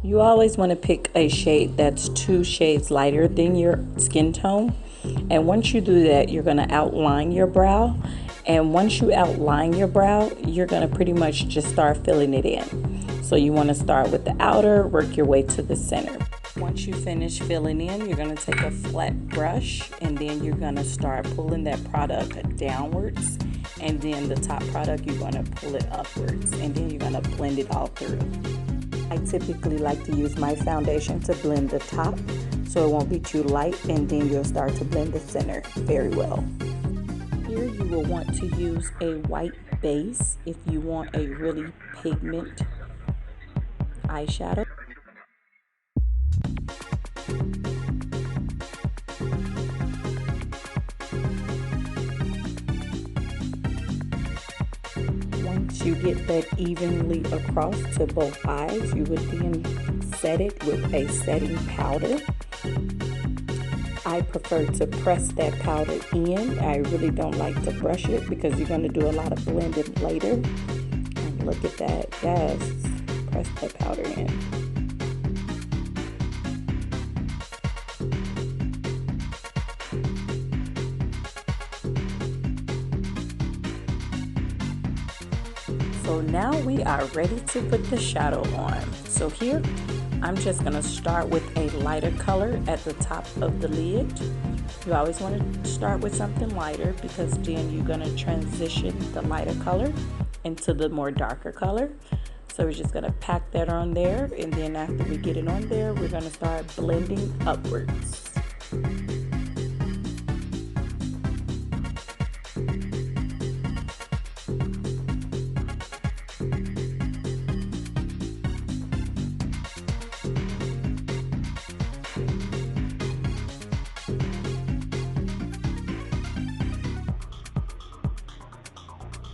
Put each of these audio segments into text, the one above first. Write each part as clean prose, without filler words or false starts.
You always want to pick a shade that's 2 shades lighter than your skin tone. And once you do that, you're going to outline your brow. And once you outline your brow, you're going to pretty much just start filling it in. So you want to start with the outer, work your way to the center. Once you finish filling in, you're going to take a flat brush and then you're going to start pulling that product downwards. And then the top product, you're going to pull it upwards. And then you're going to blend it all through. I typically like to use my foundation to blend the top so it won't be too light, and then you'll start to blend the center very well. Here you will want to use a white base if you want a really pigment eyeshadow. Once you get that evenly across to both eyes, you would then set it with a setting powder. I prefer to press that powder in. I really don't like to brush it because you're going to do a lot of blending later. And look at that. Yes, press that powder in. So now we are ready to put the shadow on. So here, I'm just gonna start with a lighter color at the top of the lid. You always wanna start with something lighter because then you're gonna transition the lighter color into the more darker color. So we're just gonna pack that on there, and then after we get it on there, we're gonna start blending upwards.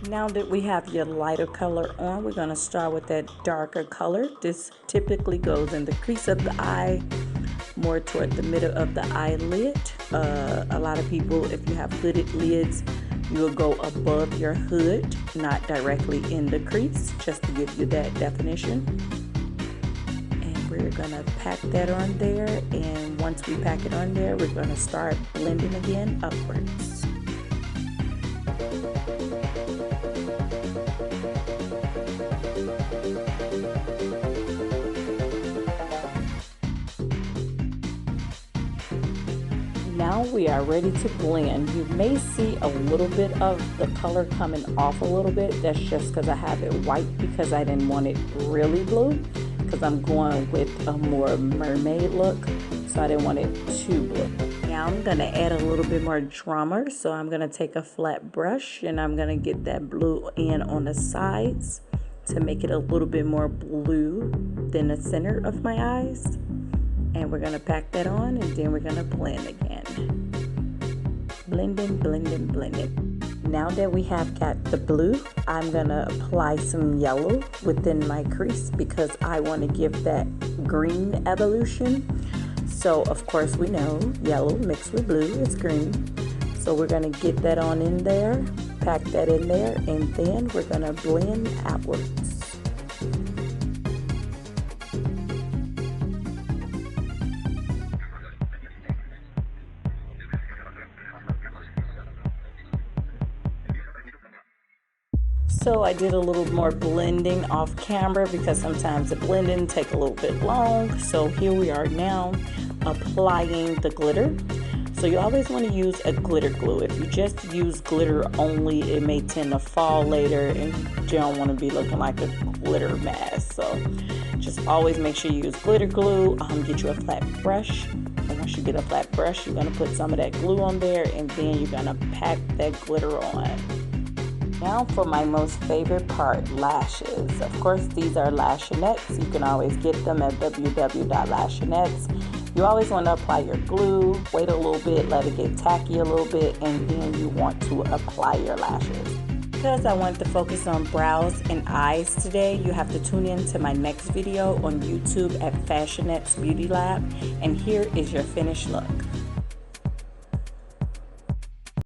Now that we have your lighter color on, we're going to start with that darker color. This typically goes in the crease of the eye, more toward the middle of the eyelid. A lot of people, if you have hooded lids, you will go above your hood, not directly in the crease, just to give you that definition. And we're going to pack that on there, and once we pack it on there, we're going to start blending again upwards. Now we are ready to blend. You may see a little bit of the color coming off a little bit. That's just because I have it white because I didn't want it really blue, because I'm going with a more mermaid look, so I didn't want it too blue. Now I'm going to add a little bit more drama, so I'm going to take a flat brush and I'm going to get that blue in on the sides to make it a little bit more blue than the center of my eyes. And we're going to pack that on, and then we're going to blend again. Blending, blending, blending. Now that we have got the blue, I'm going to apply some yellow within my crease because I want to give that green evolution. So, of course, we know yellow mixed with blue is green. So we're going to get that on in there, pack that in there, and then we're going to blend outwards. So I did a little more blending off camera because sometimes the blending take a little bit long. So here we are now applying the glitter. So you always want to use a glitter glue. If you just use glitter only, it may tend to fall later and you don't want to be looking like a glitter mask. So just always make sure you use glitter glue. Get you a flat brush. And once you get a flat brush, you're going to put some of that glue on there, and then you're going to pack that glitter on. Now for my most favorite part, lashes. Of course, these are Lashánettes. You can always get them at www.lashánettes. You always want to apply your glue, wait a little bit, let it get tacky a little bit, and then you want to apply your lashes. Because I wanted to focus on brows and eyes today, you have to tune in to my next video on YouTube at Lashánettes Beauty Lab, and here is your finished look.